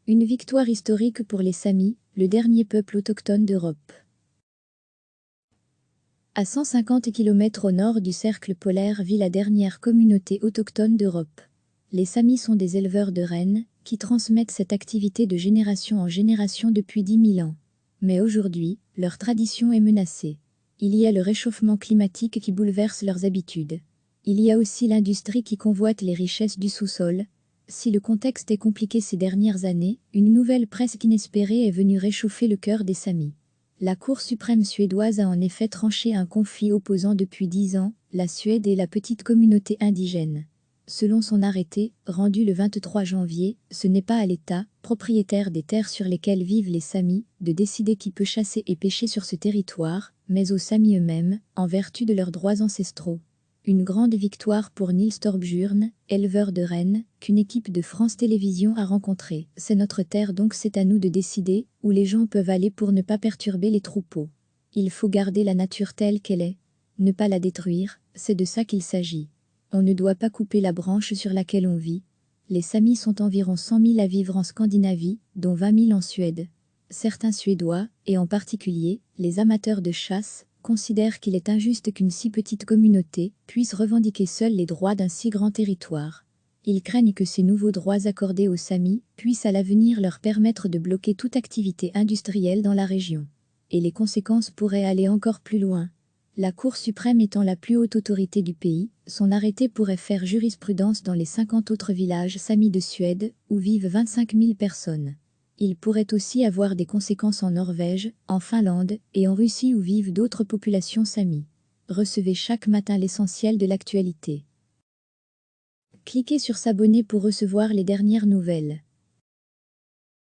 Une victoire historique pour les Samis, le dernier peuple autochtone d'Europe. À 150 km au nord du cercle polaire vit la dernière communauté autochtone d'Europe. Les Samis sont des éleveurs de rennes, qui transmettent cette activité de génération en génération depuis 10 000 ans. Mais aujourd'hui, leur tradition est menacée. Il y a le réchauffement climatique qui bouleverse leurs habitudes. Il y a aussi l'industrie qui convoite les richesses du sous-sol. Si le contexte est compliqué ces dernières années, une nouvelle presque inespérée est venue réchauffer le cœur des Samis. La Cour suprême suédoise a en effet tranché un conflit opposant depuis 10 ans la Suède et la petite communauté indigène. Selon son arrêté, rendu le 23 janvier, ce n'est pas à l'État, propriétaire des terres sur lesquelles vivent les Samis, de décider qui peut chasser et pêcher sur ce territoire, mais aux Samis eux-mêmes, en vertu de leurs droits ancestraux. Une grande victoire pour Niels Torbjørn, éleveur de rennes, qu'une équipe de France Télévisions a rencontré. C'est notre terre donc c'est à nous de décider où les gens peuvent aller pour ne pas perturber les troupeaux. Il faut garder la nature telle qu'elle est. Ne pas la détruire, c'est de ça qu'il s'agit. On ne doit pas couper la branche sur laquelle on vit. Les Samis sont environ 100 000 à vivre en Scandinavie, dont 20 000 en Suède. Certains Suédois, et en particulier les amateurs de chasse, considèrent qu'il est injuste qu'une si petite communauté puisse revendiquer seule les droits d'un si grand territoire. Ils craignent que ces nouveaux droits accordés aux Samis puissent à l'avenir leur permettre de bloquer toute activité industrielle dans la région. Et les conséquences pourraient aller encore plus loin. La Cour suprême étant la plus haute autorité du pays, son arrêté pourrait faire jurisprudence dans les 50 autres villages Samis de Suède, où vivent 25 000 personnes. Il pourrait aussi avoir des conséquences en Norvège, en Finlande et en Russie où vivent d'autres populations Samis. Recevez chaque matin l'essentiel de l'actualité. Cliquez sur s'abonner pour recevoir les dernières nouvelles.